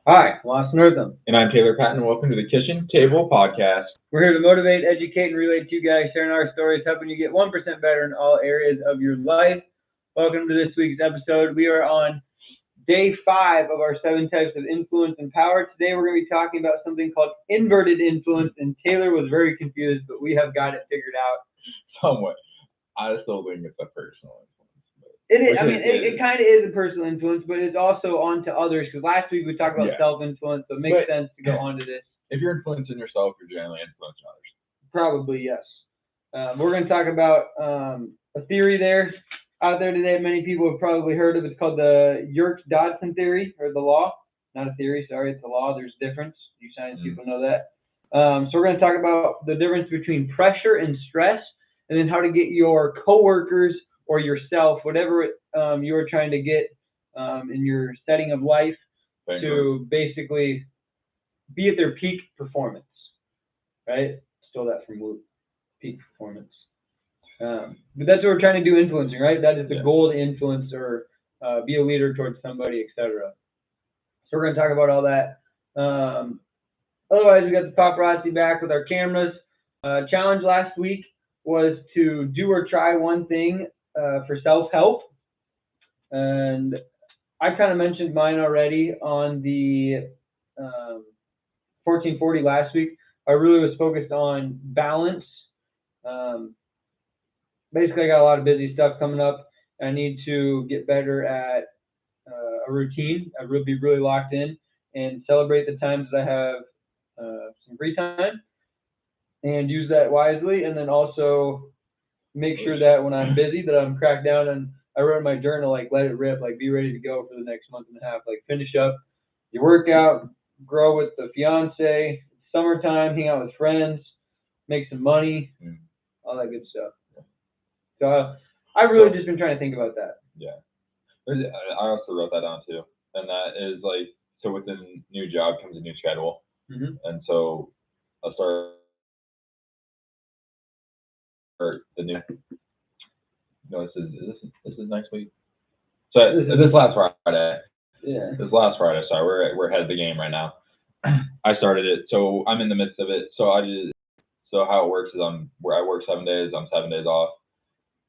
Hi, Lawson Eartham. And I'm Taylor Patton. Welcome to the Kitchen Table Podcast. We're here to motivate, educate, and relate to you guys, sharing our stories, helping you get 1% better in all areas of your life. Welcome to this week's episode. We are on day 5 of our 7 types of influence and power. Today we're going to be talking about something called inverted influence, and Taylor was very confused, but we have got it figured out. Somewhat. I still think it's a personal influence. It is. I mean, it kind of is a personal influence, but it's also on to others. Because last week we talked about self-influence, so it makes sense to go on to this. If you're influencing yourself, you're generally influencing others. Probably, yes. We're going to talk about a theory out there today. Many people have probably heard of it. It's called the Yerkes-Dodson theory, or the law. Not a theory, sorry, it's a law. There's a difference. You science people know that. So we're going to talk about the difference between pressure and stress, and then how to get your coworkers or yourself, whatever you're trying to get in your setting of life, to basically be at their peak performance, right? Stole that from Luke. Peak performance. But that's what we're trying to do, influencing, right? That is the goal to influence or be a leader towards somebody, etc. So we're going to talk about all that. Otherwise, we got the paparazzi back with our cameras. Challenge last week was to do or try one thing for self-help. And I kind of mentioned mine already on the 1440 last week. I really was focused on balance. Basically, I got a lot of busy stuff coming up. I need to get better at a routine. I really be really locked in and celebrate the times that I have some free time and use that wisely. And then also make sure that when I'm busy, that I'm cracked down and I wrote in my journal, like, let it rip, like, be ready to go for the next month and a half. Like, finish up your workout, grow with the fiance, summertime, hang out with friends, make some money, all that good stuff. So I've really just been trying to think about that. Yeah. I also wrote that down too. And that is like, so with the new job comes a new schedule. Mm-hmm. And so I'll start the new. No, this is next week. So this last Friday. Yeah. This last Friday. Sorry, we're ahead of the game right now. I started it, so I'm in the midst of it. So how it works is I work 7 days. I'm 7 days off,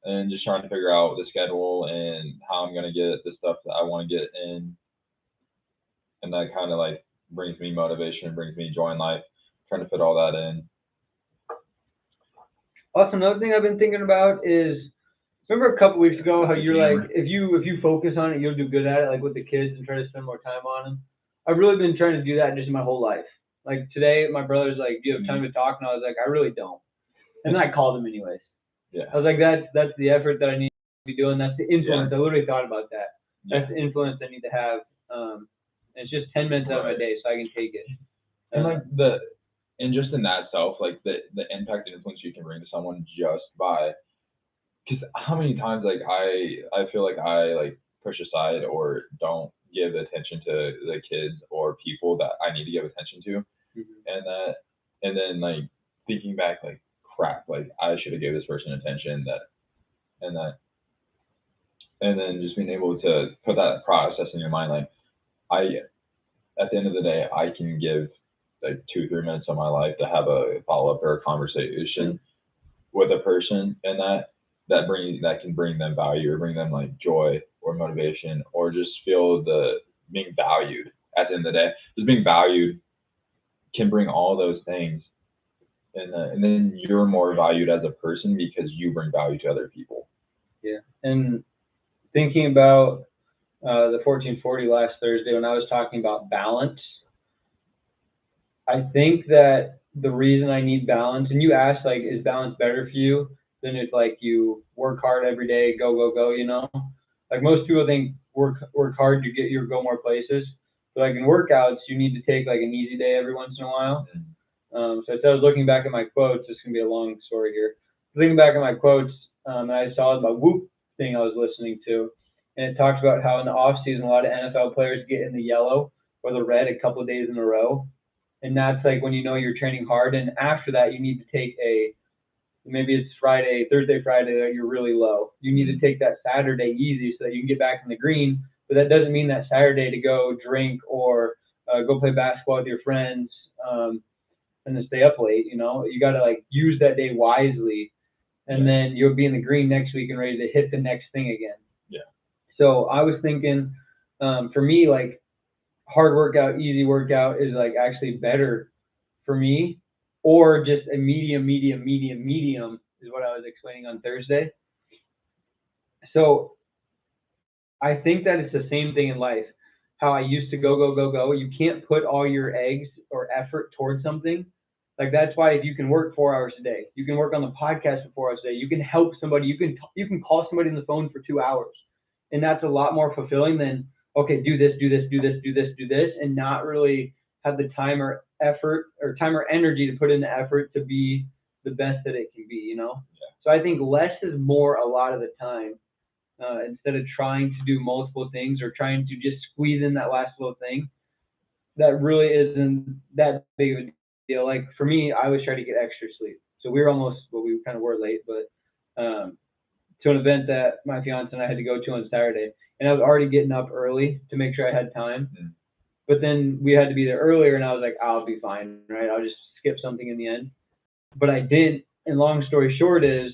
and just trying to figure out the schedule and how I'm gonna get the stuff that I want to get in, and that kind of like brings me motivation, brings me joy in life. Trying to fit all that in. Also, another thing I've been thinking about is, remember a couple weeks ago how you're like, if you focus on it, you'll do good at it, like with the kids, and try to spend more time on them. I've really been trying to do that just my whole life. Like today, my brother's like, "Do you have time to talk?" And I was like, "I really don't." And then I called him anyways. Yeah. I was like, that's the effort that I need to be doing. That's the influence. I literally thought about that. That's the influence I need to have. And it's just 10 minutes out of my day, so I can take it. And like and just in that self, like the impact and influence you can bring to someone just by, because how many times like I feel like I like push aside or don't give attention to the kids or people that I need to give attention to, and then like thinking back, like, crap, like I should have gave this person attention, and then just being able to put that process in your mind, like, at the end of the day, I can give like 2-3 minutes of my life to have a follow up or a conversation with a person, and that can bring them value or bring them like joy or motivation or just feel the being valued. At the end of the day, just being valued can bring all those things, and then you're more valued as a person because you bring value to other people. Yeah, and thinking about the 1440 last Thursday when I was talking about balance, I think that the reason I need balance, and you asked, like, is balance better for you than if, like, you work hard every day, go, go, go, you know? Like, most people think work hard, you'll go more places. But, like, in workouts, you need to take, like, an easy day every once in a while. So as I was looking back at my quotes, this is going to be a long story here. Looking back at my quotes, and I saw the Whoop thing I was listening to, and it talks about how in the off season, a lot of NFL players get in the yellow or the red a couple of days in a row. And that's like when you know you're training hard, and after that you need to take maybe it's Thursday, Friday that you're really low. You need to take that Saturday easy so that you can get back in the green, but that doesn't mean that Saturday to go drink or go play basketball with your friends, and then stay up late. You know, you got to like use that day wisely, and then you'll be in the green next week and ready to hit the next thing again. Yeah. So I was thinking, for me, like hard workout, easy workout is like actually better for me, or just a medium is what I was explaining on Thursday. So I think that it's the same thing in life. How I used to go. You can't put all your eggs or effort towards something. Like that's why if you can work 4 hours a day, you can work on the podcast for 4 hours a day, you can help somebody, you can call somebody on the phone for 2 hours, and that's a lot more fulfilling than okay, do this, and not really have the time or effort or time or energy to put in the effort to be the best that it can be. You know. Yeah. So I think less is more a lot of the time. Instead of trying to do multiple things or trying to just squeeze in that last little thing, that really isn't that big of a deal. Like for me, I always try to get extra sleep. So we were almost, well, we kind of were late, but to an event that my fiance and I had to go to on Saturday, and I was already getting up early to make sure I had time. Mm. But then we had to be there earlier, and I was like, I'll be fine, right? I'll just skip something in the end. But I didn't. And long story short is,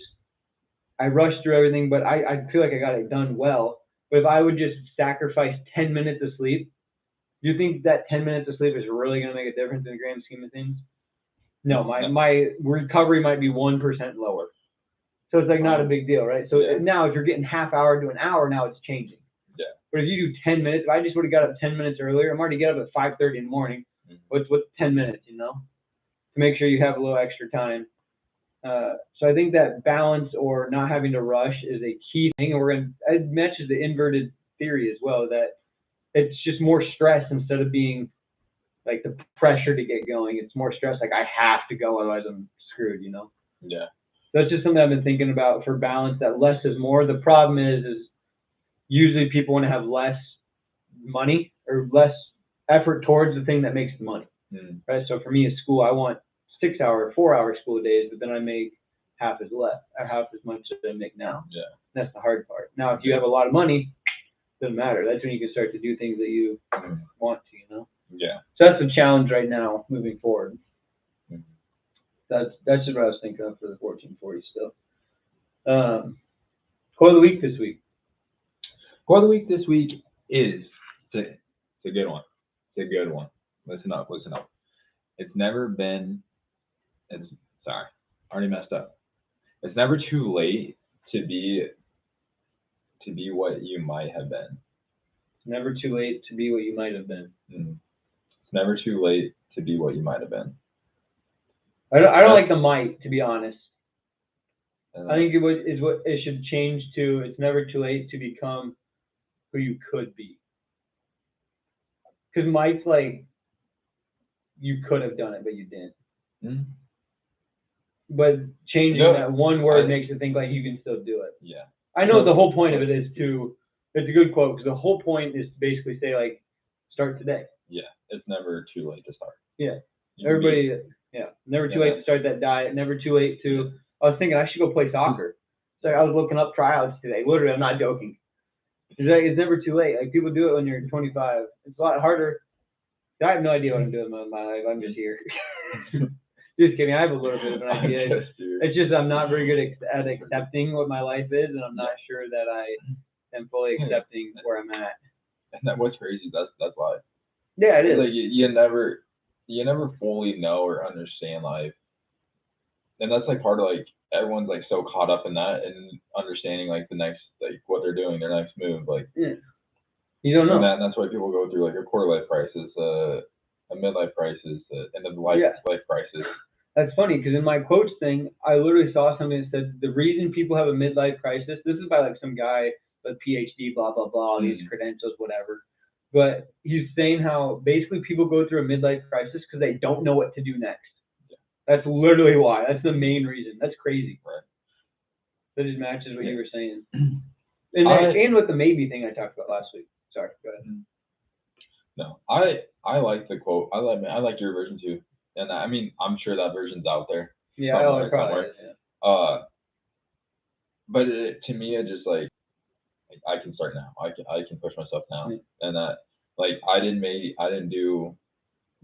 I rushed through everything, but I feel like I got it done well. But if I would just sacrifice 10 minutes of sleep, do you think that 10 minutes of sleep is really going to make a difference in the grand scheme of things? No, my recovery might be 1% lower. So it's like not a big deal, right? So now if you're getting half hour to an hour, now it's changing. Yeah. But if you do 10 minutes, if I just would have got up 10 minutes earlier, I'm already get up at 5:30 in the morning. What's 10 minutes, you know? To make sure you have a little extra time. So I think that balance or not having to rush is a key thing. And it matches the inverted theory as well, that it's just more stress instead of being like the pressure to get going. It's more stress, like I have to go, otherwise I'm screwed, you know? Yeah. That's just something I've been thinking about for balance, that less is more. The problem is usually people want to have less money or less effort towards the thing that makes the money, right? So for me at school, I want 6 hour, 4 hour school days, but then I make half as much as I make now. Yeah. That's the hard part. Now, if you have a lot of money, it doesn't matter. That's when you can start to do things that you want to, you know? Yeah. So that's the challenge right now moving forward. Mm-hmm. That's just what I was thinking of for the 1440 still. Quote of the week this week. Quote of the week this week is, it's a good one. It's a good one. Listen up. It's never been, sorry, I already messed up. It's never too late to be what you might have been. It's never too late to be what you might have been. Mm-hmm. It's never too late to be what you might have been. I don't like the might, to be honest. I think what it should change to. It's never too late to become who you could be. Because might's like you could have done it, but you didn't. Mm-hmm. But changing that one word makes it think like you can still do it. Yeah. I know the whole point of it is to. It's a good quote because the whole point is to basically say like, start today. Yeah, it's never too late to start. Yeah. Never too late to start that diet. Never too late to. I was thinking I should go play soccer. So I was looking up tryouts today. Literally, I'm not joking. It's never too late. Like people do it when you're 25. It's a lot harder. I have no idea what I'm doing with my life. I'm just here. Just kidding. I have a little bit of an idea. It's just I'm not very good at accepting what my life is, and I'm not sure that I am fully accepting where I'm at. And what's crazy? That's life. Yeah, it is. Like you never fully know or understand life, and that's like part of like everyone's like so caught up in that and understanding like the next like what they're doing, their next move, like you don't know. And that's why people go through like a quarter life crisis, a midlife crisis, end of life crisis. That's funny because in my quotes thing, I literally saw something that said the reason people have a midlife crisis. This is by like some guy with PhD, blah blah blah, these credentials, whatever. But he's saying how basically people go through a midlife crisis because they don't know what to do next. Yeah. That's literally why. That's the main reason. That's crazy. Right. That just matches what you were saying. And with the maybe thing I talked about last week. Sorry, go ahead. No, I like the quote. I like your version too. And I mean, I'm sure that version's out there. Yeah, probably is, yeah. But to me, it just like I can start now. I can push myself now, and that like I didn't do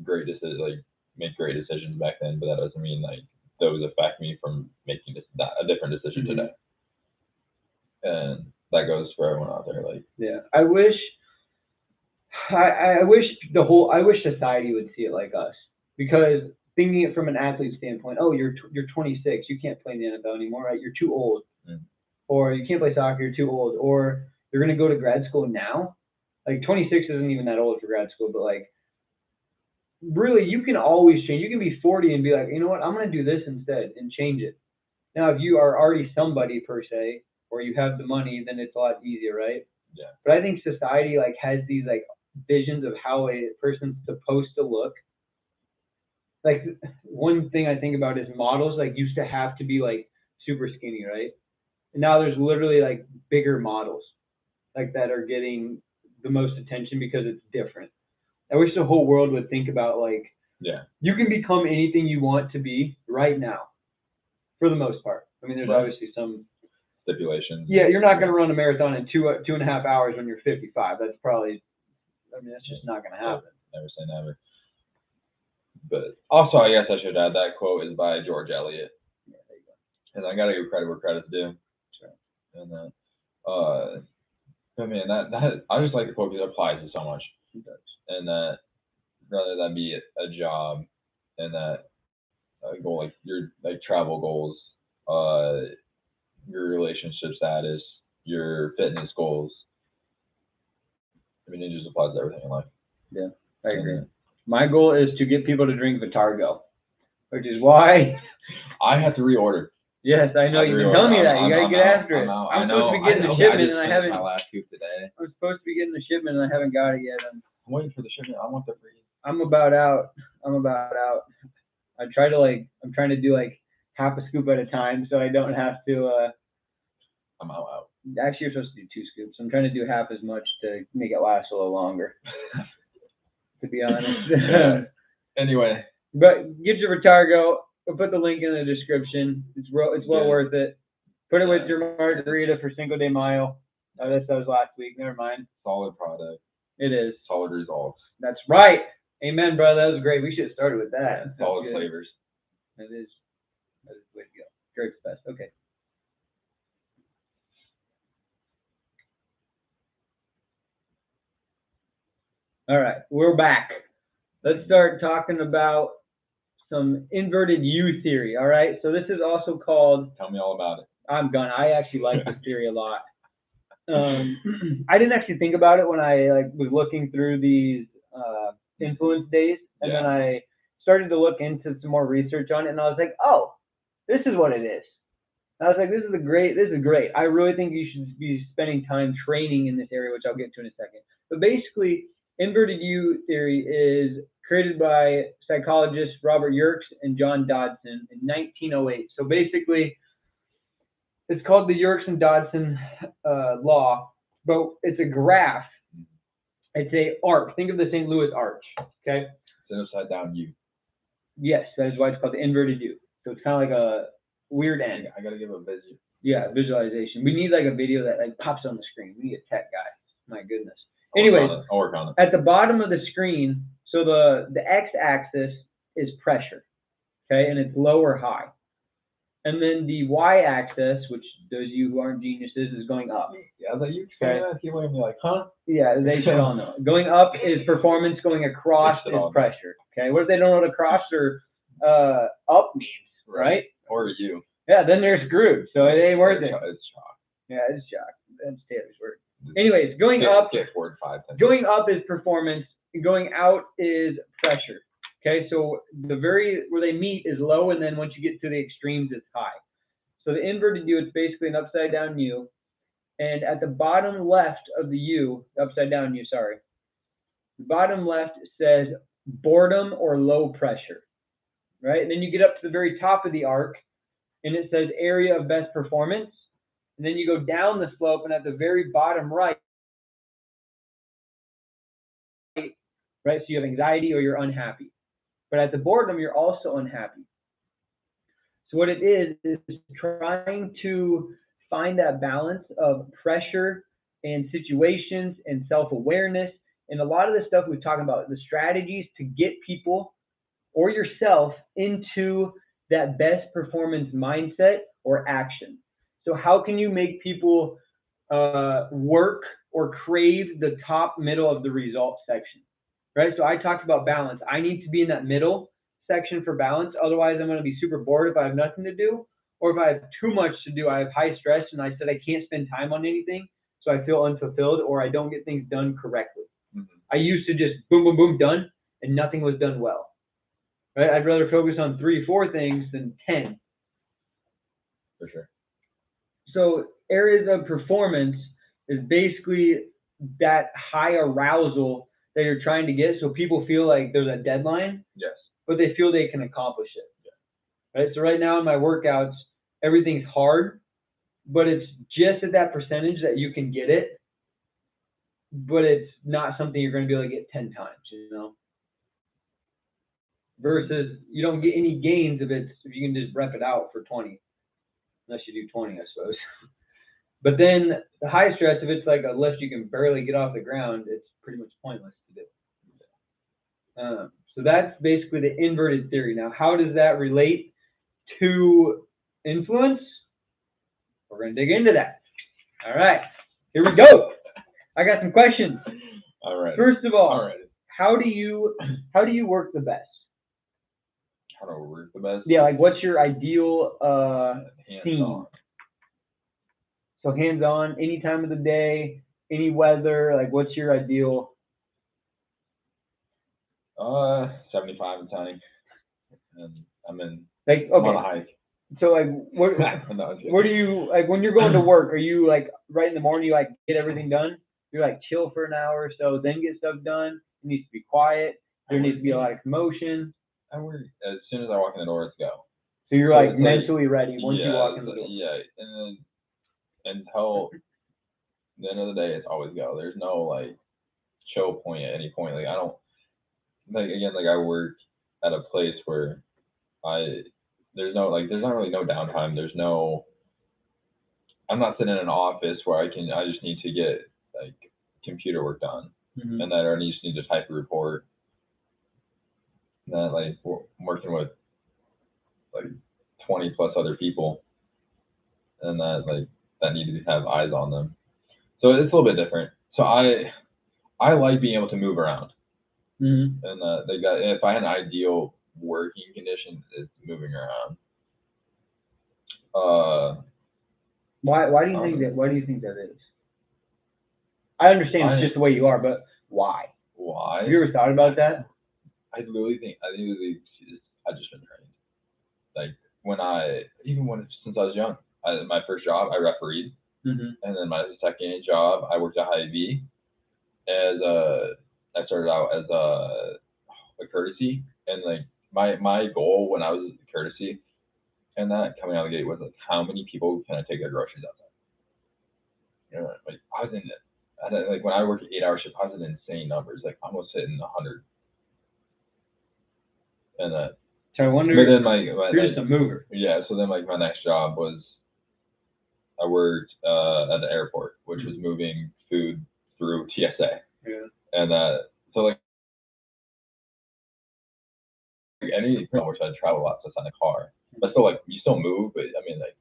great decisions, like make great decisions back then, but that doesn't mean like those affect me from making a different decision Mhm. today. And that goes for everyone out there. Like, Yeah. I wish society would see it like us, because thinking it from an athlete standpoint, oh, you're 26, you can't play in the NFL anymore, right? You're too old, or you can't play soccer, you're too old, or you're gonna go to grad school now. Like 26 isn't even that old for grad school, but like really, you can always change. You can be 40 and be like, you know what, I'm gonna do this instead and change it. Now, if you are already somebody per se, or you have the money, then it's a lot easier, right? yeah, But I think society like has these like visions of how a person's supposed to look. Like one thing I think about is models like used to have to be like super skinny, right? And now there's literally like bigger models like that are getting the most attention because it's different. I wish the whole world would think about like yeah, you can become anything you want to be right now, for the most part. I mean, there's Right. obviously some stipulations. Yeah, you're not going to run a marathon in 2.5 hours when you're 55. That's probably, I mean, that's just not going to happen. Never say never. But also, I guess I should add that quote is by George Eliot. Yeah, there you go. And I gotta give credit where credit's due. Sure. And I mean that I just like the quote because it applies to so much. It does. And that rather than be a job, and that goal like your like travel goals, your relationship status, your fitness goals. I mean, it just applies to everything in life. Yeah, I agree. My goal is to get people to drink Vitargo, which is why. I have to reorder. Yes, I know. You've been telling me that. You gotta get after it. I'm supposed to be getting the shipment, and I haven't. My last scoop today. I'm supposed to be getting the shipment, and I haven't got it yet. I'm waiting for the shipment. I want the free. I'm about out. I'm trying to do like half a scoop at a time, so I don't have to. I'm out. Actually, you're supposed to do 2 scoops. I'm trying to do half as much to make it last a little longer. To be honest. Yeah. Anyway. But get your Vitargo. We'll put the link in the description. It's well worth it. Put it with your margarita for Cinco de Mayo. Oh, that was last week. Never mind. Solid product. It is. Solid results. That's right. Amen, brother. That was great. We should have started with that. Solid flavors. That is the way to go. Drake's best. Okay. All right, we're back. Let's start talking about some inverted U theory. All right, so this is also called. Tell me all about it. I'm gonna. I actually like this theory a lot. I didn't actually think about it when I was looking through these influence days, and then I started to look into some more research on it, and I was like, oh, this is what it is. And I was like, this is great. I really think you should be spending time training in this area, which I'll get to in a second. But basically, inverted U theory is created by psychologists Robert Yerkes and John Dodson in 1908. So basically, it's called the Yerkes and Dodson law, but it's a graph. It's a arc. Think of the St. Louis Arch, okay? It's an upside down U. Yes, that is why it's called the inverted U. So it's kind of like a weird end. I gotta give a visual. Yeah, visualization. We need like a video that like pops on the screen. We need a tech guy. My goodness. Anyways, I'll work on it. At the bottom of the screen, so the x-axis is pressure, okay, and it's low or high. And then the y-axis, which those of you who aren't geniuses, is going up. Yeah, but you explain that, people are gonna be like, huh? Yeah, they should all know. Going up is performance. Going across is pressure. Okay, what if they don't know what across or up means, right? Or you. Yeah, then they're screwed. So it ain't worth it. It's shock. Yeah, it's shock. That's Taylor's word. Anyways, going up is performance, and going out is pressure. Okay, so where they meet is low, and then once you get to the extremes, it's high. So the inverted U, it's basically an upside down U, and at the bottom left of the U, upside down U, sorry, the bottom left says boredom or low pressure, right? And then you get up to the very top of the arc, and it says area of best performance. And then you go down the slope, and at the very bottom right, so you have anxiety or you're unhappy. But at the boredom, you're also unhappy. So what it is trying to find that balance of pressure and situations and self-awareness And a lot of the stuff we've talked about, the strategies to get people or yourself into that best performance mindset or action. So how can you make people work or crave the top middle of the results section, right? So I talked about balance. I need to be in that middle section for balance. Otherwise, I'm going to be super bored if I have nothing to do, or if I have too much to do. I have high stress, and I said I can't spend time on anything, so I feel unfulfilled, or I don't get things done correctly. I used to just boom, boom, boom, done, and nothing was done well. Right? I'd rather focus on 3, 4 things than 10. For sure. So areas of performance is basically that high arousal that you're trying to get, so people feel like there's a deadline, Yes. but they feel they can accomplish it. Yeah. Right? So right now in my workouts, everything's hard, but it's just at that percentage that you can get it, but it's not something you're going to be able to get 10 times, you know? Versus you don't get any gains if you can just rep it out for 20, unless you do 20, I suppose. But then the high stress, if it's like a lift you can barely get off the ground, it's pretty much pointless to do. So that's basically the inverted theory. Now, how does that relate to influence? We're going to dig into that. All right, here we go. I got some questions. All right. First of all, all right. how do you work the best? How do I work the best? Yeah, like what's your ideal scene? Hands-on. So hands-on, any time of the day, any weather. Like, what's your ideal? 75 and 10, and I'm Like, I'm on a okay. hike. So like, what No, what do you like when you're going to work? Are you like right in the morning? You like get everything done? You're like chill for an hour or so, then get stuff done. It needs to be quiet. There needs to be a lot of commotion. I work as soon as I walk in the door, let's go. So you're So like it's mentally ready once yeah, you walk in the door. Yeah, and then until the end of the day, it's always go. There's no like chill point at any point. Like I don't like again like I work at a place where there's not really no downtime. I'm not sitting in an office where I just need to get like computer work done, Mm-hmm. and that I just need to type a report. And then like I'm working with like 20 plus other people, and that need to have eyes on them. So it's a little bit different. So I like being able to move around, Mm-hmm. and if I had an ideal working condition, it's moving around. Why do you think that? Why do you think that is? I understand it's just the way you are, but why? Why? Have you ever thought about that? I just been trained. Like since I was young, my first job I refereed, Mm-hmm. and then my second job I worked at Hy-Vee I started out as a courtesy, and like my goal when I was a courtesy and that coming out of the gate was like how many people can I take their groceries outside? You know, like like when I worked 8-hour shift, I was in insane numbers, like almost hitting 100. And so I wonder. But then you're just a mover. Yeah. So then like my next job was I worked at the airport, which was moving food through TSA. Yeah. And so like any which I travel a lot, so it's on a car, but still like you still move, but I mean like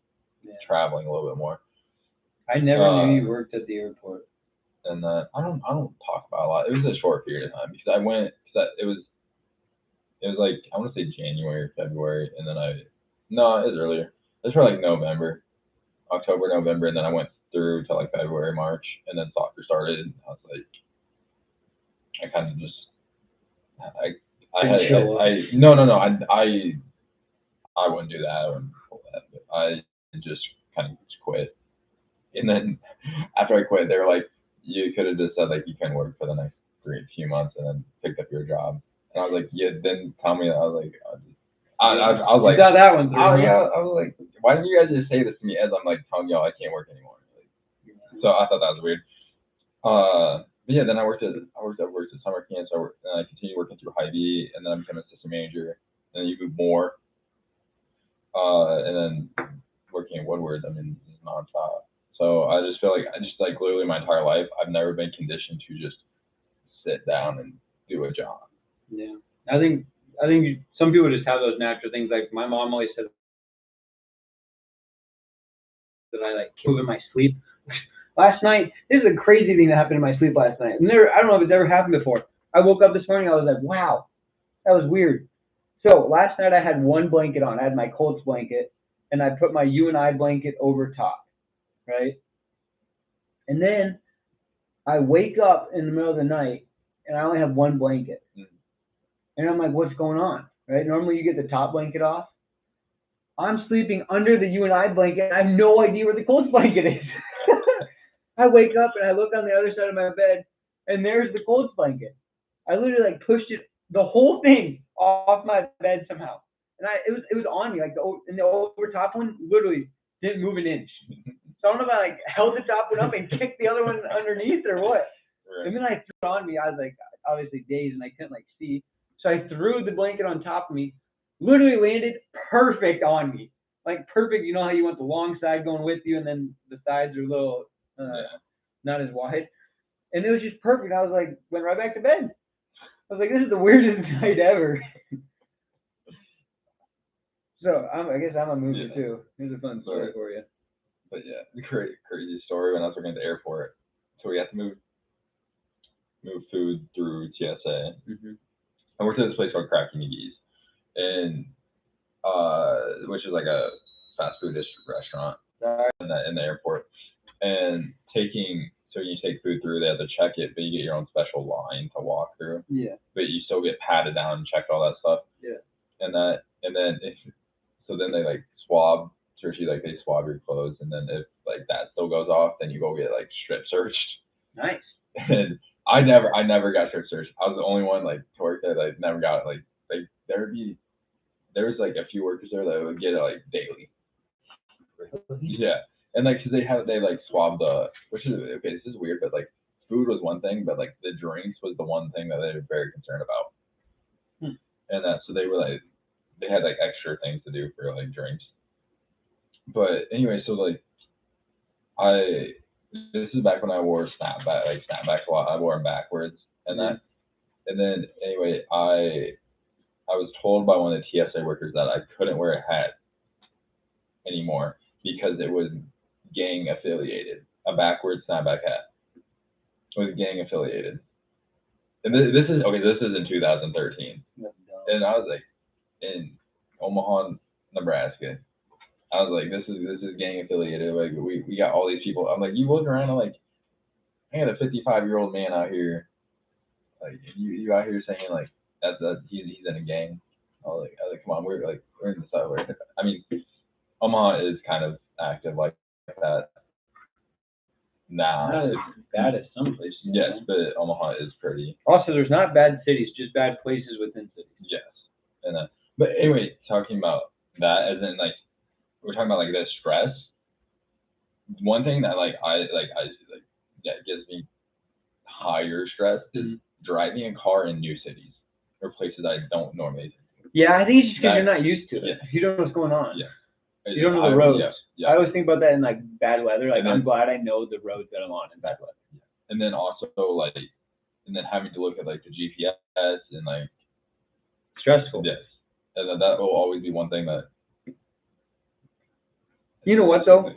traveling a little bit more. I never knew you worked at the airport. And I don't talk about a lot. It was a short period of time because I went it was like I want to say January or February, and then it was earlier. It was for like October, November, and then I went through to like February, March, and then soccer started. And I was like, I kind of just I wouldn't do that. I wouldn't pull that. But I just kind of just quit. And then after I quit, they were like, you could have just said like you can work for the next few months and then picked up your job. And I was like, yeah, then tell me. I was like, I was like, you got that one through. Yeah, I was like, why didn't you guys just say this to me as I'm like telling y'all I can't work anymore? Like, so I thought that was weird. But yeah, then I worked at summer camp, so I continued working through Hy-Vee, and then I became an assistant manager, and then you move more, and then working at Woodward, I mean, nonstop. So I just feel like literally my entire life, I've never been conditioned to just sit down and do a job. Yeah. I think some people just have those natural things. Like my mom always said that I like move in my sleep. Last night, this is a crazy thing that happened in my sleep last night. I don't know if it's ever happened before. I woke up this morning, I was like, wow, that was weird. So last night I had one blanket on. I had my Colts blanket, and I put my UNI blanket over top, right? And then I wake up in the middle of the night, and I only have one blanket. And I'm like, what's going on, right? Normally you get the top blanket off. I'm sleeping under the UNI blanket, and I have no idea where the Colts blanket is. I wake up, and I look on the other side of my bed, and there's the Colts blanket. I literally like pushed it, the whole thing, off my bed somehow. And it was on me, like the over top one literally didn't move an inch. So I don't know if I like held the top one up and kicked the other one underneath or what. Right. And then I threw it on me. I was like obviously dazed and I couldn't like see. So I threw the blanket on top of me, literally landed perfect on me. Like perfect, you know how you want the long side going with you and then the sides are a little not as wide. And it was just perfect. I was like, went right back to bed. I was like, this is the weirdest night ever. So I guess I'm a mover too. Here's a fun story for you. But yeah, crazy story when I was working at the airport. So we had to move food through TSA. Mm-hmm. I worked at this place called Cracky McGee's, and which is like a fast food restaurant in the airport. And so you take food through, they have to check it, but you get your own special line to walk through. Yeah. But you still get patted down and checked all that stuff. Yeah. So then they like swab, especially like they swab your clothes, and then if like that still goes off, then you go get like strip searched. Nice. And I never got strip searched. I was the only one like to work there that never got it. Like there was like a few workers there that would get it like daily. Yeah. And like, cause they like swabbed which is, okay, this is weird, but like food was one thing, but like the drinks was the one thing that they were very concerned about. And so they had like extra things to do for like drinks. But anyway, so like this is back when I wore snapbacks a lot. I wore them backwards and then anyway, I was told by one of the TSA workers that I couldn't wear a hat anymore because it was gang affiliated. A backwards snapback hat was gang affiliated. And this is in 2013. And I was like, in Omaha, Nebraska, I was like, this is gang affiliated. Like we got all these people. I'm like, you look around, I'm like, I got a 55-year-old man out here, like you out here saying like that he's in a gang. I was like, come on, we're in the suburbs. I mean, Omaha is kind of active like that now. Not as bad as some places. Yes, but Omaha is pretty. Also, there's not bad cities, just bad places within cities. Yes, and but anyway, talking about that, as in like we're talking about like the stress. One thing that that gives me higher stress is driving a car in new cities or places I don't normally do. Yeah, I think it's just because you're not used to it. Yeah. You don't know what's going on. Yeah. You don't know the roads. Yeah. I always think about that in like bad weather. Like I'm glad I know the roads that I'm on in bad weather. Yeah. And then also having to look at like the GPS and like stressful. Yes. And that will always be one thing that. You know what though?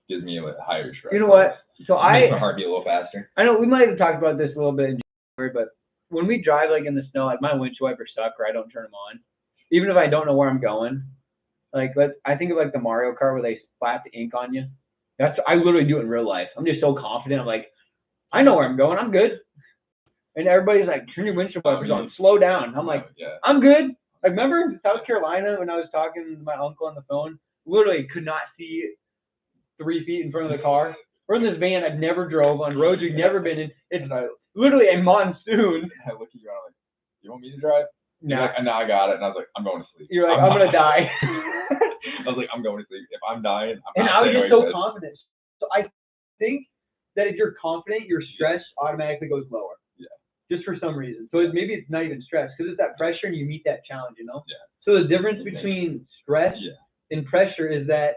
Gives me a higher stress. You know what? So makes my heart beat a little faster. I know we might have talked about this a little bit in January, but when we drive like in the snow, like my windshield wipers suck or I don't turn them on. Even if I don't know where I'm going. Like I think of like the Mario Kart where they splat the ink on you. I literally do it in real life. I'm just so confident. I'm like, I know where I'm going. I'm good. And everybody's like, turn your windshield wipers on. Slow down. I'm like, I'm good. Like remember in South Carolina when I was talking to my uncle on the phone? Literally could not see 3 feet in front of the car. We're in this van I've never drove on roads we've never been in. It's literally a monsoon. I look at you and I'm like, you want me to drive? No. Like, no, I got it. And I was like, I'm going to sleep. You're like, I'm going to die. I was like, I'm going to sleep. If I'm dying, I'm and I was just so confident. So I think that if you're confident, your stress automatically goes lower. Yeah. Just for some reason. So maybe it's not even stress because it's that pressure and you meet that challenge, you know? Yeah. So the difference between stress and pressure is that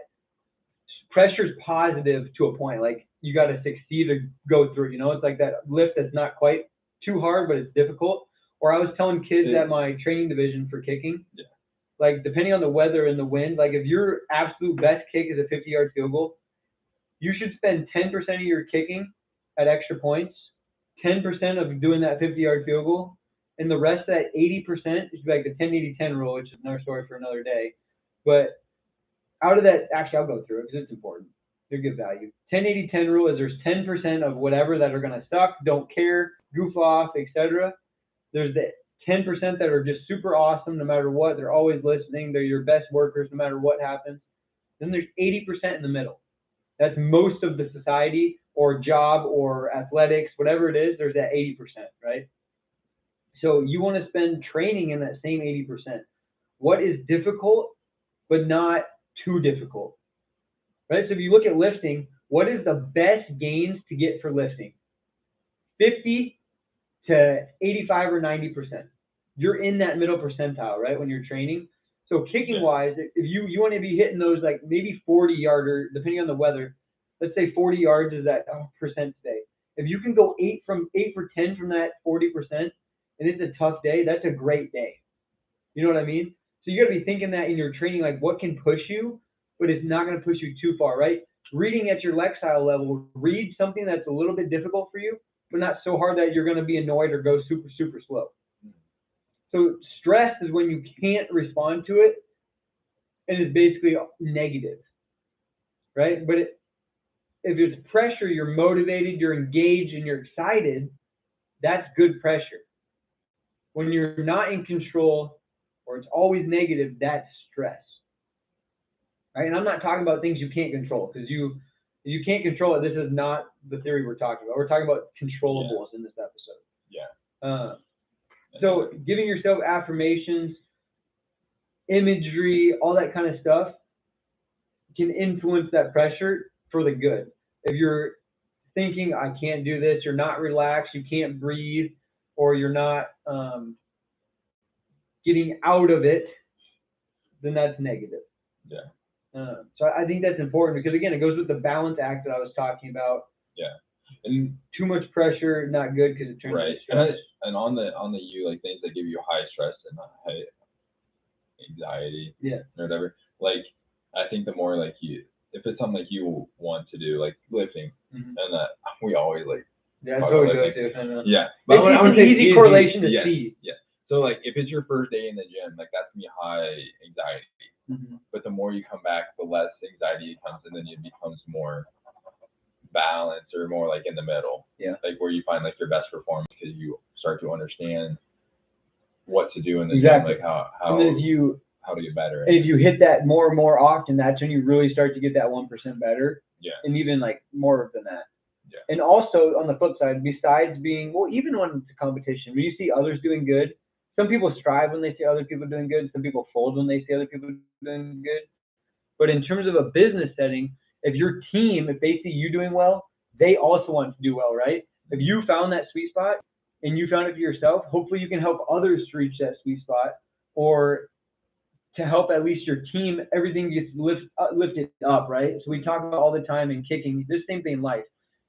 pressure is positive to a point. Like you got to succeed to go through, you know? It's like that lift that's not quite too hard, but it's difficult. Or I was telling kids at my training division for kicking, like depending on the weather and the wind, like if your absolute best kick is a 50-yard field goal, you should spend 10% of your kicking at extra points, 10% of doing that 50-yard field goal, and the rest of that 80% is like the 10-80-10 rule, which is another story for another day. But out of that, actually, I'll go through it because it's important. They're good value. 10-80-10 rule is there's 10% of whatever that are going to suck, don't care, goof off, etc. There's the 10% that are just super awesome no matter what. They're always listening. They're your best workers no matter what happens. Then there's 80% in the middle. That's most of the society or job or athletics, whatever it is, there's that 80%, right? So you want to spend training in that same 80%. What is difficult, but not too difficult, right? So if you look at lifting, what is the best gains to get for lifting? 50 to 85 or 90%. You're in that middle percentile, right, when you're training. So kicking wise, if you want to be hitting those like maybe 40-yarder, depending on the weather, let's say 40 yards is that percent today. If you can go 8 for 10 from that 40%, and it's a tough day, that's a great day. You know what I mean? So you got to be thinking that in your training, like what can push you, but it's not going to push you too far, right? Reading at your Lexile level, read something that's a little bit difficult for you, but not so hard that you're going to be annoyed or go super, super slow. So stress is when you can't respond to it, and it's basically negative, right? But if it's pressure, you're motivated, you're engaged, and you're excited, that's good pressure. When you're not in control or it's always negative, that's stress, right? And I'm not talking about things you can't control because you can't control it. This is not the theory we're talking about. We're talking about controllables in this episode. Yeah. So giving yourself affirmations, imagery, all that kind of stuff can influence that pressure for the good. If you're thinking, I can't do this, you're not relaxed, you can't breathe, or you're not getting out of it, then that's negative. Yeah. So I think that's important because, again, it goes with the balance act that I was talking about. Yeah. And too much pressure, not good because it turns into stress. And on the like things that give you high stress and high anxiety, or whatever. Like I think the more like if it's something like you want to do, like lifting, and that we always like. Yeah, that's what we do too. Yeah, but it's an easy correlation to see. Yeah. So like if it's your first day in the gym, like that's gonna be high anxiety. But the more you come back, the less anxiety comes, and then it becomes more balance or more like in the middle, like where you find like your best performance because you start to understand what to do in the gym, like how to get better. And if you hit that more and more often, that's when you really start to get that 1% better. Yeah. And even like more than that. Yeah. And also on the flip side, besides being, well, even when it's a competition, when you see others doing good, some people strive when they see other people doing good. Some people fold when they see other people doing good. But in terms of a business setting, if your team, if they see you doing well, they also want to do well, right? If you found that sweet spot and you found it for yourself, hopefully you can help others to reach that sweet spot, or to help at least your team, everything gets lifted up, right? So we talk about all the time in kicking, the same thing in life.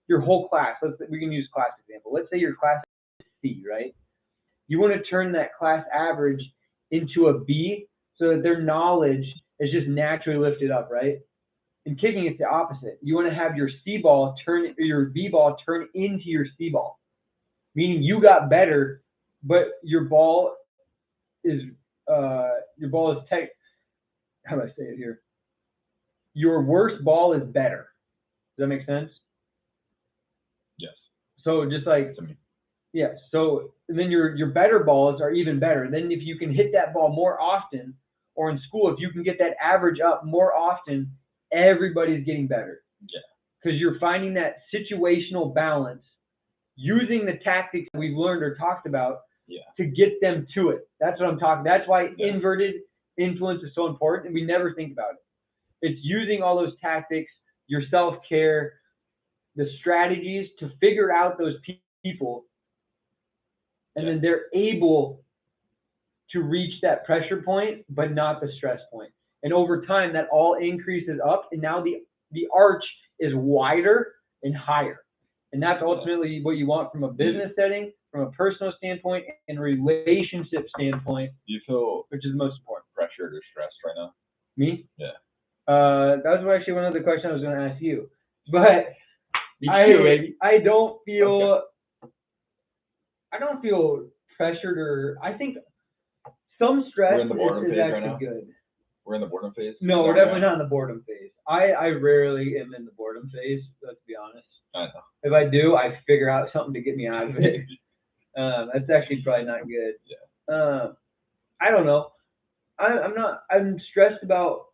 Your whole class, we can use class example. Let's say your class is C, right? You want to turn that class average into a B so that their knowledge is just naturally lifted up, right? In kicking, it's the opposite. You want to have your C ball your B ball turn into your C ball, meaning you got better, but your ball is tight. How do I say it here? Your worst ball is better. Does that make sense? Yes. So just like, yeah. So then your better balls are even better. Then if you can hit that ball more often, or in school, if you can get that average up more often, everybody's getting better. Yeah. Because you're finding that situational balance, using the tactics we've learned or talked about to get them to it. That's what I'm talking. That's why inverted influence is so important, and we never think about it. It's using all those tactics, your self-care, the strategies to figure out those people, and then they're able to reach that pressure point, but not the stress point. And over time, that all increases up, and now the arch is wider and higher. And that's ultimately what you want from a business setting, from a personal standpoint, and relationship standpoint. Do you feel which is the most important? pressured or stressed right now? Me? Yeah. That was actually one of the questions I was going to ask you. But I don't feel pressured, or I think some stress is actually right good. We're in the boredom phase? No, we're definitely not in the boredom phase. I rarely am in the boredom phase, let's be honest. I know. If I do, I figure out something to get me out of it. That's actually probably not good. Yeah. I don't know. I'm stressed about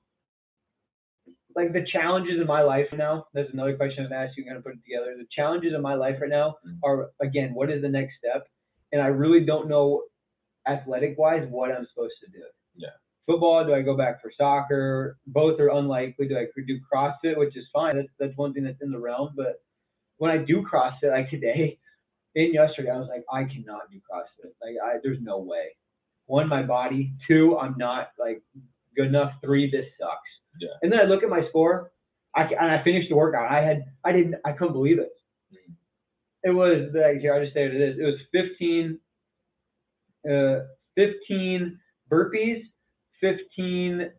like the challenges in my life now. That's another question I've asked you. I'm going to put it together. The challenges in my life right now are, again, what is the next step? And I really don't know athletic-wise what I'm supposed to do. Yeah. Football, do I go back for soccer? Both are unlikely. Do I do CrossFit, which is fine. That's one thing that's in the realm. But when I do CrossFit, like today and yesterday, I was like, I cannot do CrossFit. Like, there's no way. 1, my body. 2, I'm not like good enough. 3, this sucks. Yeah. And then I look at my score. I finished the workout. I couldn't believe it. It was like, here, I'll just say what it is. It was 15 burpees, 15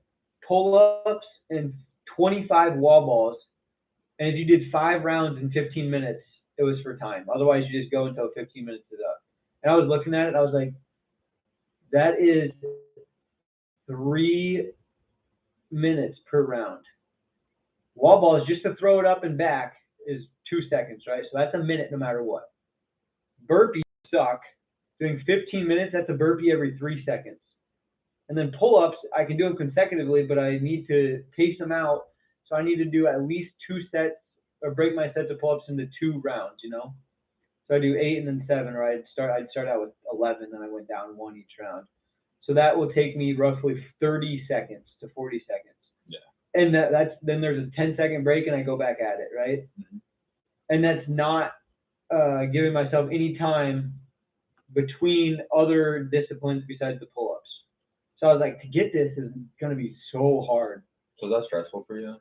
pull-ups, and 25 wall balls. And if you did 5 rounds in 15 minutes, it was for time. Otherwise, you just go until 15 minutes is up. And I was looking at it, I was like, that is 3 minutes per round. Wall balls, just to throw it up and back, is 2 seconds, right? So that's a minute no matter what. Burpees suck. Doing 15 minutes, that's a burpee every 3 seconds. And then pull-ups, I can do them consecutively, but I need to pace them out. So I need to do at least 2 sets, or break my sets of pull-ups into 2 rounds, you know? So I do 8 and then 7, or I'd start out with 11, then I went down 1 each round. So that will take me roughly 30 seconds to 40 seconds. Yeah. And then there's a 10-second break and I go back at it, right? Mm-hmm. And that's not giving myself any time between other disciplines besides the pull-ups. So I was like, to get this is going to be so hard. So is that stressful for you?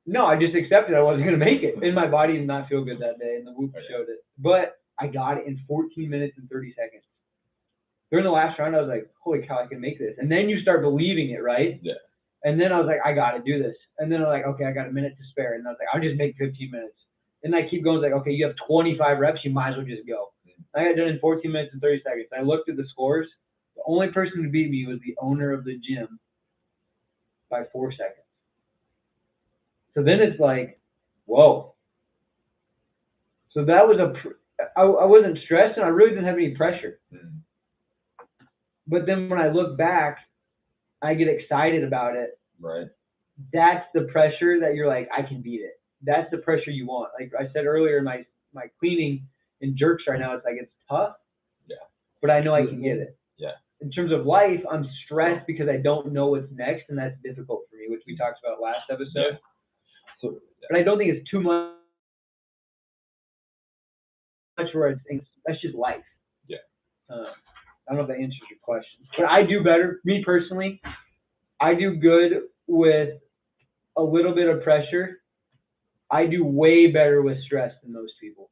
No, I just accepted I wasn't going to make it. And my body did not feel good that day, and the Whoop showed it. But I got it in 14 minutes and 30 seconds. During the last round, I was like, holy cow, I can make this. And then you start believing it, right? Yeah. And then I was like, I got to do this. And then I'm like, okay, I got a minute to spare. And I was like, I'll just make 15 minutes. And I keep going, like, okay, you have 25 reps, you might as well just go. I got done in 14 minutes and 30 seconds. I looked at the scores. The only person who beat me was the owner of the gym by 4 seconds. So then it's like, whoa. So that was I wasn't stressed, and I really didn't have any pressure. Mm-hmm. But then when I look back, I get excited about it. Right. That's the pressure that you're like, I can beat it. That's the pressure you want. Like I said earlier, my cleaning in jerks right now, it's like, it's tough. Yeah. But I know I can get it. Yeah. In terms of life, I'm stressed because I don't know what's next, and that's difficult for me, which we talked about last episode. Yeah. So, but I don't think it's too much where that's just life. Yeah. I don't know if that answers your question, but I do better. Me personally, I do good with a little bit of pressure. I do way better with stress than most people,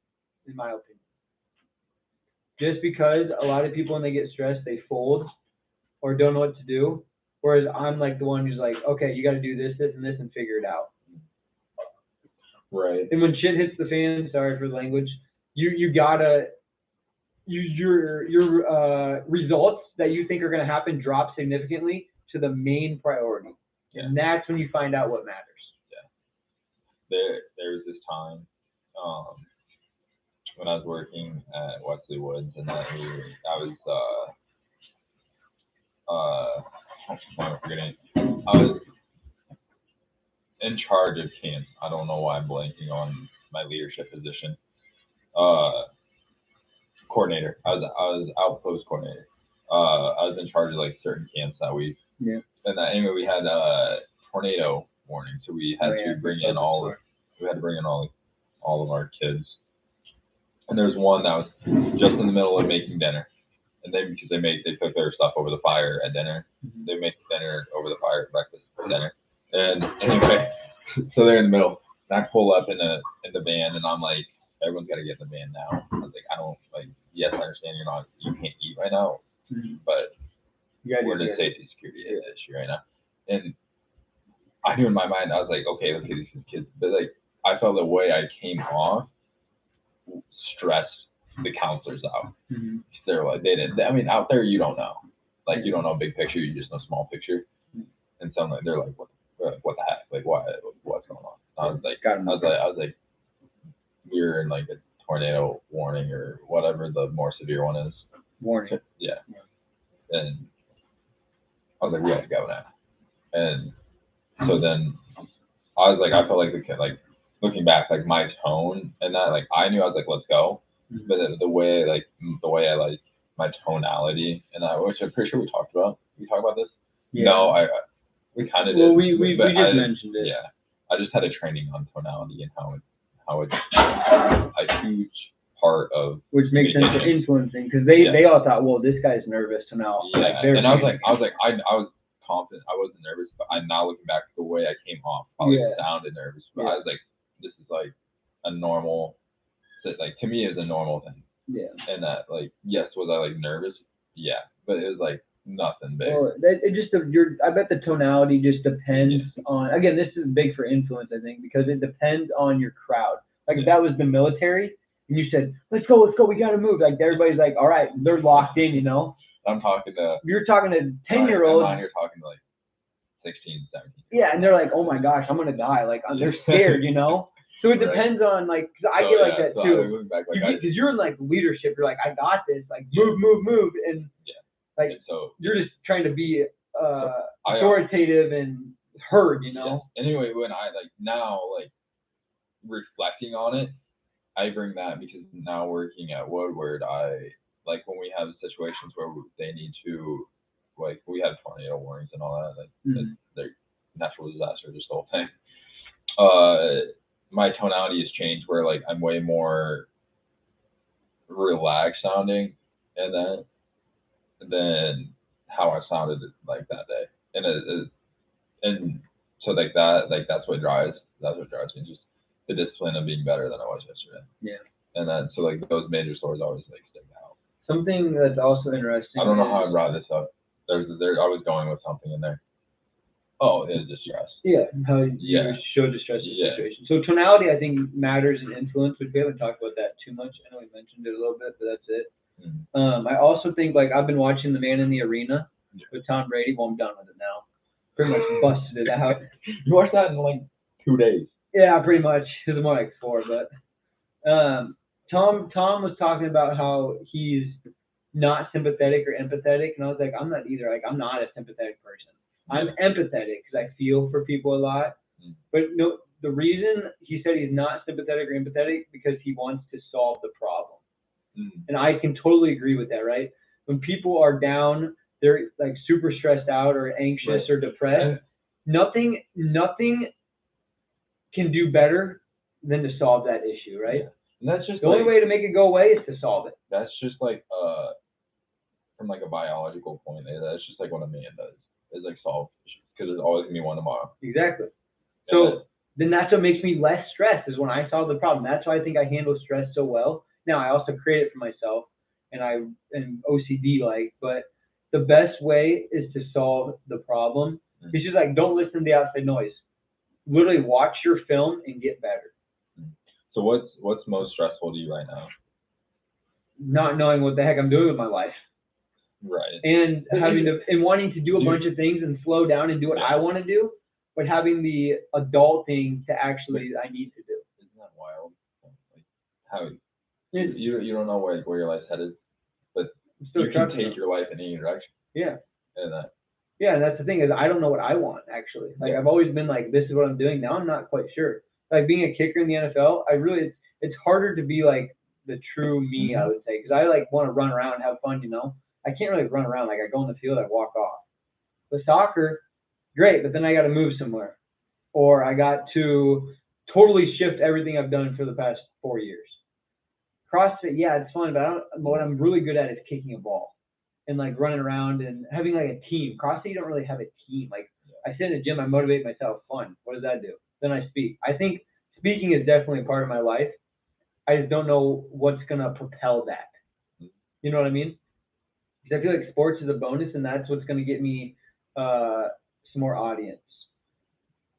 in my opinion. Just because a lot of people, when they get stressed, they fold or don't know what to do. Whereas I'm like the one who's like, okay, you got to do this, this, and this, and figure it out. Right. And when shit hits the fan, sorry for the language, you gotta your results that you think are gonna happen drop significantly to the main priority. Yeah. And that's when you find out what matters. Yeah. There was this time when I was working at Wesley Woods, and I was in charge of camp. I don't know why I'm blanking on my leadership position. Coordinator. I was outpost coordinator. I was in charge of like certain camps that week. Yeah. And anyway, we had a tornado warning, so we had to bring in all of our kids. And there's one that was just in the middle of making dinner, and because they cook their stuff over the fire at dinner. Mm-hmm. They make dinner over the fire at breakfast for dinner. And anyway, so they're in the middle. And I pull up in the van, and I'm like, everyone's got to get in the van now. I was like, I don't like. Yes, I understand you can't eat right now, but we're in a safety security issue right now. And I knew in my mind, I was like, okay, these kids, but like I felt the way I came off stressed the counselors out. They're like, they didn't. I mean, out there you don't know, like you don't know big picture, you just know small picture. And some they're like, what the heck, like what's going on? I was like, we're in like a tornado warning or whatever the more severe one is. Warning. Yeah. And I was like, we have to go now. And so then I was like, I felt like the kid, like looking back, like my tone and that, like I knew I was like, let's go. But the way I like my tonality and that, which I'm pretty sure we talked about. We talked about this. Yeah. No, we kind of did. Well, we just mentioned it. Yeah. I just had a training on tonality and how it's a huge part of which makes sense for influencing, because they all thought, well, this guy's nervous, so now and I was confident, I wasn't nervous, but I'm now looking back the way I came off, probably sounded nervous, but I was like, this is like a normal, like to me it was a normal thing. And that like, yes, was I like nervous? Yeah, but it was like nothing big. Well, I bet the tonality just depends on, again, this is big for influence, I think, because it depends on your crowd. Like if that was the military and you said, let's go, we gotta move, like everybody's like, all right, they're locked in, you know. I'm talking to, you're talking to 10-year-olds. You're talking to like 16, 17. Yeah, and they're like, oh my gosh, I'm gonna die. Like they're scared, you know. So it depends on like, cause I get like that too. Because you're in like leadership, you're like, I got this. Like move, and like so you're just trying to be authoritative and heard, you know. Anyway, when I like now like reflecting on it, I bring that because now working at Woodward, I like when we have situations where they need to, like we have tornado warnings and all that, like they're natural disaster, just the whole thing. My tonality has changed where like I'm way more relaxed sounding and then than how I sounded like that day. And so like that, like that's what drives me, just the discipline of being better than I was yesterday. Yeah. And then so like those major stories always like stick out. Something that's also interesting. I don't know how I brought this up. I was going with something in there. Oh, it is distress. Yeah, how you show distress in situation. So tonality, I think, matters in influence, which we haven't talked about that too much. I know we mentioned it a little bit, but that's it. I also think, like, I've been watching The Man in the Arena with Tom Brady. Well, I'm done with it now. Pretty much busted it out. You watched that in like 2 days. Yeah, pretty much. It was more like 4, but Tom was talking about how he's not sympathetic or empathetic, and I was like, I'm not either. Like, I'm not a sympathetic person. I'm empathetic because I feel for people a lot. But no, the reason he said he's not sympathetic or empathetic because he wants to solve the problem. And I can totally agree with that, right? When people are down, they're like super stressed out or anxious or depressed, nothing can do better than to solve that issue, right? And that's just the only way to make it go away is to solve it. That's just like from like a biological point, that's just like what a man does, is like solve issues, because there's always gonna be one tomorrow. Exactly. So then that's what makes me less stressed, is when I solve the problem. That's why I think I handle stress so well. Now I also create it for myself, and I am OCD like, but the best way is to solve the problem. It's just like, don't listen to the outside noise. Literally watch your film and get better. So what's most stressful to you right now? Not knowing what the heck I'm doing with my life. Right. And wanting to do a bunch of things and slow down and do what I want to do, but having the adult thing to actually I need to do. Isn't that wild? Like how you don't know where your life's headed, but you can take your life in any direction. Yeah. And that's the thing, is I don't know what I want actually. Like I've always been like, this is what I'm doing. Now I'm not quite sure. Like being a kicker in the NFL, it's harder to be like the true me, I would say, because I like want to run around and have fun, you know. I can't really run around. Like I go in the field, I walk off. But soccer, great, but then I got to move somewhere, or I got to totally shift everything I've done for the past 4 years. CrossFit, yeah, it's fun, but what I'm really good at is kicking a ball and like running around and having like a team. CrossFit, you don't really have a team. Like I sit in the gym, I motivate myself. Fun. What does that do? Then I speak. I think speaking is definitely a part of my life. I just don't know what's gonna propel that. You know what I mean? Because I feel like sports is a bonus, and that's what's gonna get me some more audience.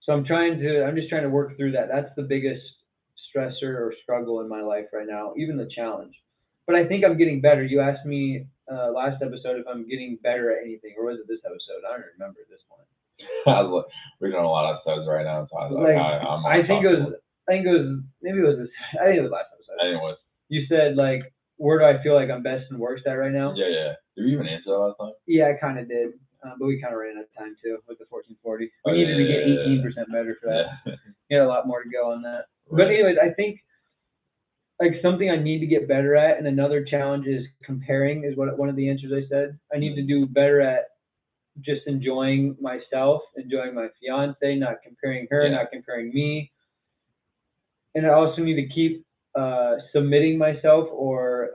So I'm just trying to work through that. That's the biggest stressor or struggle in my life right now, even the challenge. But I think I'm getting better. You asked me last episode if I'm getting better at anything, or was it this episode? I don't remember at this point. We're doing a lot of episodes right now, so I think it was maybe it was this. I think it was last episode. I think it was. You said like, where do I feel like I'm best and worst at right now? Yeah. Did we even answer that last time? Yeah, I kind of did, but we kind of ran out of time too with the 1440. We needed to get 18% better for that. Yeah. We had a lot more to go on that. Right. But anyways, I think like something I need to get better at, and another challenge is comparing. Is what one of the answers I said. I need to do better at just enjoying myself, enjoying my fiance, not comparing her, not comparing me. And I also need to keep submitting myself, or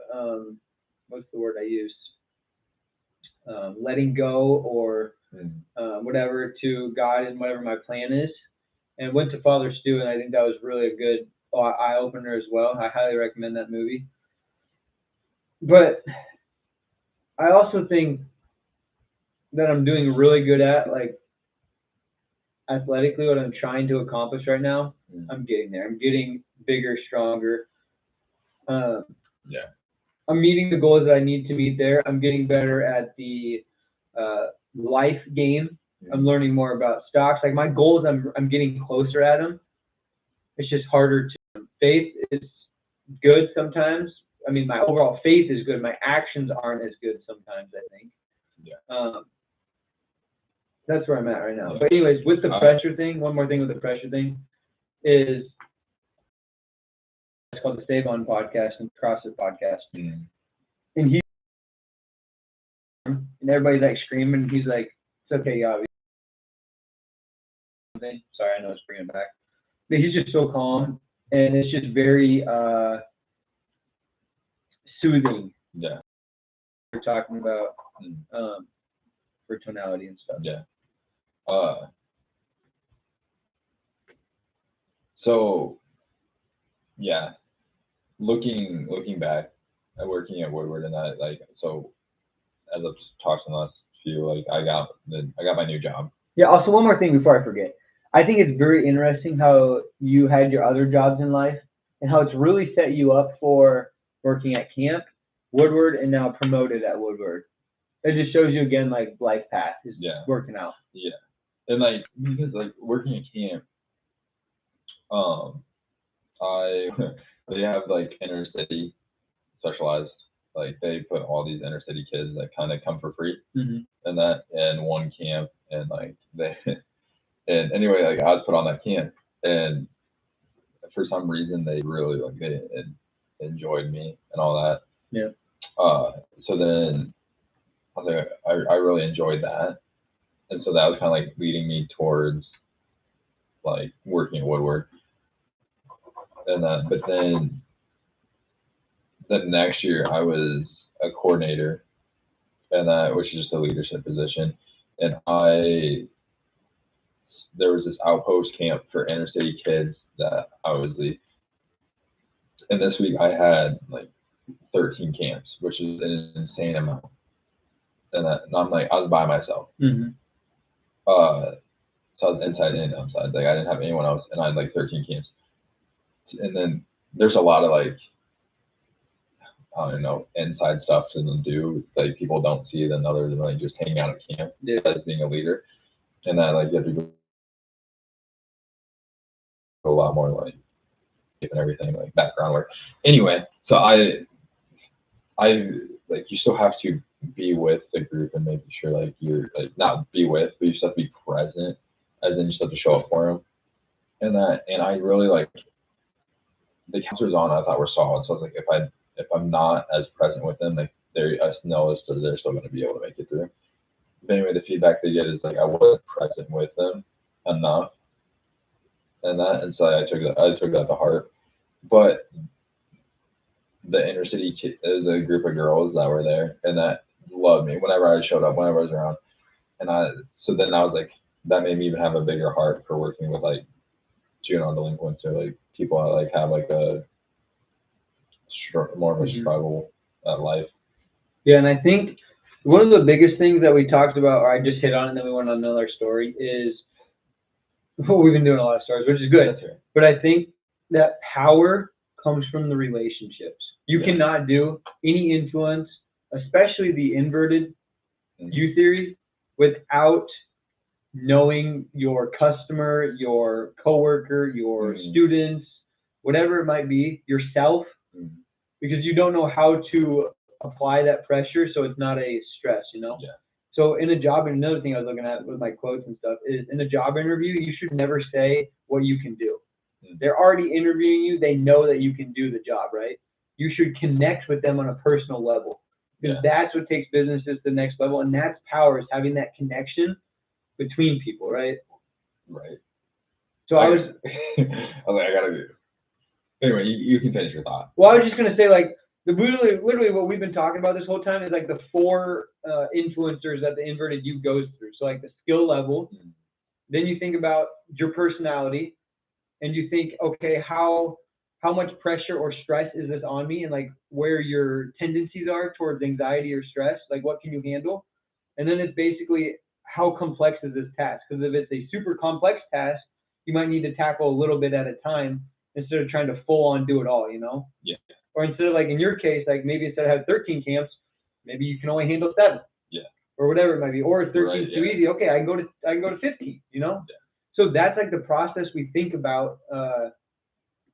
what's the word I use? Letting go, or whatever, to God and whatever my plan is. And went to Father Stu, and I think that was really a good eye-opener as well. I highly recommend that movie. But I also think that I'm doing really good at, like, athletically, what I'm trying to accomplish right now. I'm getting there. I'm getting bigger, stronger. I'm meeting the goals that I need to meet there. I'm getting better at the life game. I'm learning more about stocks. Like, my goals, I'm getting closer at them. It's just harder to. Faith is good sometimes. I mean, my overall faith is good. My actions aren't as good sometimes, I think. That's where I'm at right now. But anyways, with the pressure thing, one more thing with the pressure thing is it's called the Save On podcast and CrossFit podcast. And everybody's like screaming. He's like, "It's okay, Yavi." Sorry, I know it's bringing it back. But he's just so calm, and it's just very soothing. Yeah. We're talking about for tonality and stuff. Yeah. So yeah, looking back at working at Woodward, and that, like, so as I've talked in the last few, like, I got my new job. Yeah. Also, one more thing before I forget. I think it's very interesting how you had your other jobs in life, and how it's really set you up for working at camp, Woodward, and now promoted at Woodward. It just shows you again, like, life path is working out. Yeah. And like, because like working at camp, they have like inner city specialized, like they put all these inner city kids that kind of come for free and that in one camp, and like and anyway, like I was put on that camp, and for some reason they really like they enjoyed me and all that. Yeah. So then I really enjoyed that, and so that was kind of like leading me towards like working at Woodward. And but then the next year I was a coordinator, and that, which is just a leadership position, and there was this outpost camp for inner city kids that I was lead. And this week I had like 13 camps, which is an insane amount. And I'm like, I was by myself. So I was inside and outside. Like I didn't have anyone else, and I had like 13 camps. And then there's a lot of like, I don't know, inside stuff to them do, like people don't see than other than like just hanging out at camp as being a leader. And that like you have to go a lot more like and everything, like background work. Anyway, so I like, you still have to be with the group and making sure like you're like not be with, but you still have to be present, as in you still have to show up for them. And I really like the counselors on, I thought were solid. So I was like, if I'm not as present with them, like I know they're still going to be able to make it through. But anyway, the feedback they get is like I wasn't present with them enough, and so I took that to heart. But the inner city the group of girls that were there and that loved me whenever I showed up, whenever I was around, so then I was like, that made me even have a bigger heart for working with like juvenile delinquents, or like people that like have like a more of a Mhm. struggle life. Yeah, and I think one of the biggest things that we talked about, or I just hit on, and then we went on another story, is well, we've been doing a lot of stories, which is good. That's right. But I think that power comes from the relationships. You Yeah. cannot do any influence, especially the inverted Mhm. U theory, without knowing your customer, your coworker, your Mhm. students, whatever it might be, yourself, Mhm. because you don't know how to apply that pressure, so it's not a stress, you know? Yeah. So in a job, and another thing I was looking at with my quotes and stuff is in a job interview, you should never say what you can do. Mhm. They're already interviewing you. They know that you can do the job, right? You should connect with them on a personal level because Yeah. that's what takes businesses to the next level. And that's power, is having that connection between people, right? Right. So I was I gotta do. Anyway, you can finish your thought. Well, I was just gonna say, like, literally what we've been talking about this whole time is like the four influencers that the inverted U goes through. So like the skill level, Mhm. then you think about your personality, and you think, okay, how much pressure or stress is this on me, and like where your tendencies are towards anxiety or stress, like what can you handle, and then it's basically how complex is this task? Because if it's a super complex task, you might need to tackle a little bit at a time instead of trying to full on do it all, you know? Yeah. Or instead of like in your case, like maybe instead of having 13 camps, maybe you can only handle 7. Yeah. Or whatever it might be. Or 13 Right, is too yeah. easy. Okay, I can go to 15, you know? Yeah. So that's like the process we think about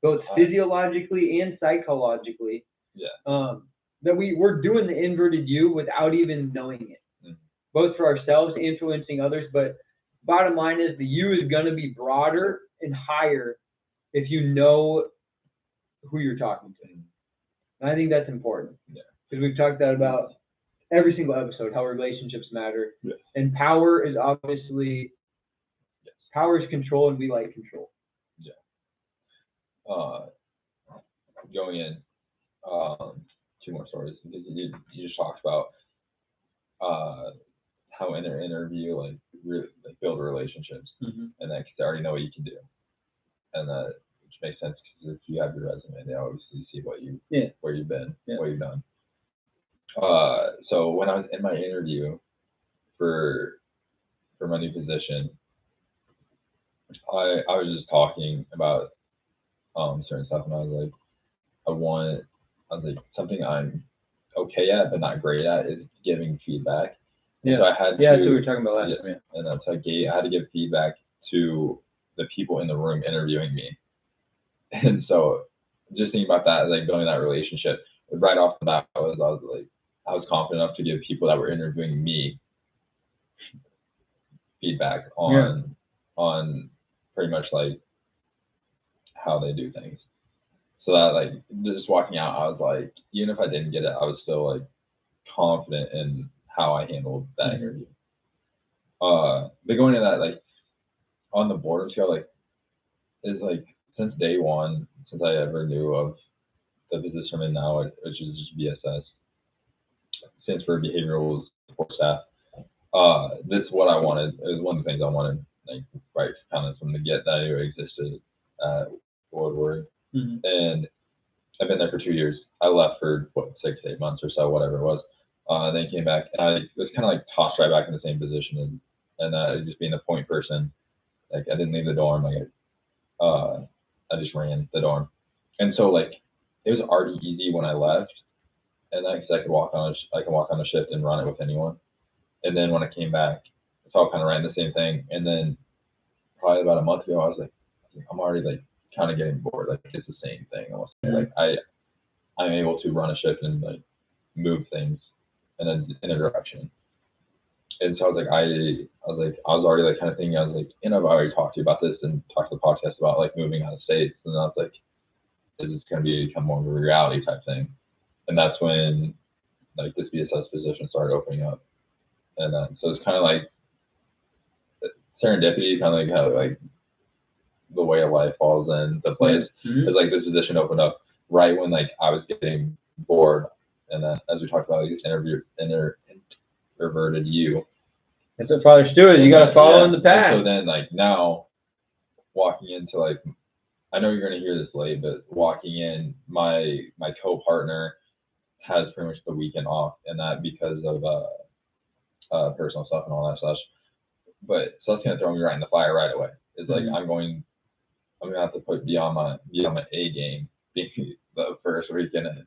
both physiologically and psychologically. Yeah. That we're doing the inverted U without even knowing it. Mhm. Both for ourselves, influencing others, but bottom line is the U is going to be broader and higher if you know who you're talking to. Mhm. And I think that's important. Yeah. Because we've talked that about every single episode, how relationships matter. Yes. And power is obviously, Yes. power is control, and we like control. Going in, 2 more stories. You just talked about how in their interview, like, really, like, build relationships, Mm-hmm. and then 'cause they already know what you can do, and which makes sense because if you have your resume, they obviously see where you've been, what you've done. So when I was in my interview for my new position, I was just talking about certain stuff, and I was like, I was like, something I'm okay at but not great at is giving feedback. And so I had Yeah, to, that's what we were talking about last yeah, time. Yeah. and that's like I had to give feedback to the people in the room interviewing me. And so just thinking about that, like building that relationship, right off the bat, I was confident enough to give people that were interviewing me feedback on pretty much like how they do things. So that, like, just walking out, I was like, even if I didn't get it, I was still like confident in how I handled that Mhm. interview. But going into that, like, on the boredom scale, like, is like, since day one, since I ever knew of the position I'm in now, which is just BSS, stands for Behavioral Support Staff. This is what I wanted. It was one of the things I wanted, like, right, kind of from the get that I knew it existed at Woodward. Mhm. And I've been there for 2 years. I left for 6 to 8 months or so, whatever it was. Then came back, and I was kind of like tossed right back in the same position, and just being the point person. Like, I didn't leave the dorm. Like, I just ran the dorm, and so, like, it was already easy when I left, and then 'cause I can walk on a shift and run it with anyone. And then when I came back, so I kind of ran the same thing. And then probably about a month ago, I was like, I'm already like kind of getting bored. Like, it's the same thing almost. Mhm. Like, I'm able to run a shift and like move things in a direction. And so I was already like kind of thinking, I was like, and I've already talked to you about this and talked to the podcast about like moving out of states. And I was like, is this going to become more of a reality type thing? And that's when like this BSS position started opening up. And so it's kind of like serendipity, kind of like how like the way of life falls into place. Mhm. It's like this position opened up right when like I was getting bored. And then as we talked about, like, this introverted you. That's what fathers do. You got to follow in the path. And so then, like, now walking into like I know you're gonna hear this late, but walking in, my co-partner has pretty much the weekend off, and that because of personal stuff and all that stuff. But so that's gonna throw me right in the fire right away. It's like I'm gonna have to be on my A game being the first weekend and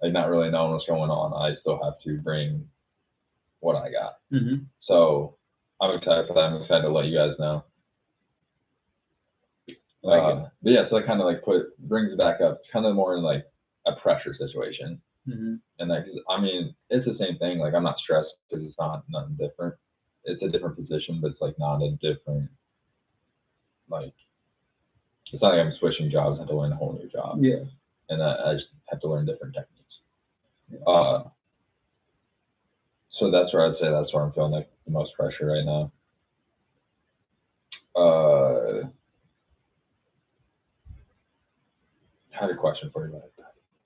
like not really knowing what's going on. I still have to bring what I got. Mm-hmm. So I'm excited for that. I'm excited to let you guys know. But yeah, so that kind of like brings it back up, kind of more in like a pressure situation. Mm-hmm. And that, 'cause, I mean, it's the same thing. Like I'm not stressed because it's nothing different. It's a different position, but it's like not a different, like, it's not like I'm switching jobs. I have to learn a whole new job. Yeah. And I just have to learn different techniques. Yeah. So that's where I'd say that's where I'm feeling like the most pressure right now. I had a question for you, but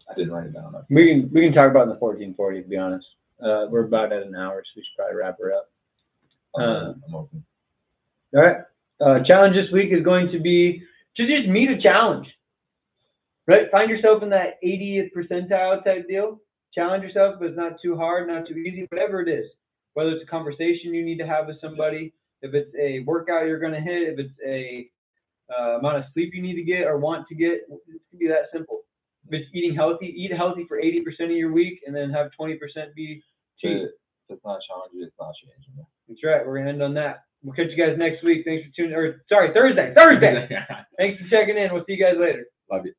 I didn't write it down. We can talk about it in the 1440. To be honest, we're about at an hour, so we should probably wrap her up. I'm open. All right. Challenge this week is going to be to just meet a challenge. Right? Find yourself in that 80th percentile type deal. Challenge yourself, but it's not too hard, not too easy, whatever it is. Whether it's a conversation you need to have with somebody, if it's a workout you're going to hit, if it's a amount of sleep you need to get or want to get, it can be that simple. If it's eating healthy, eat healthy for 80% of your week, and then have 20% be cheat. If it's not challenging, it's not changing. That's right. We're gonna end on that. We'll catch you guys next week. Thanks for tuning. Thursday. Thanks for checking in. We'll see you guys later. Love you.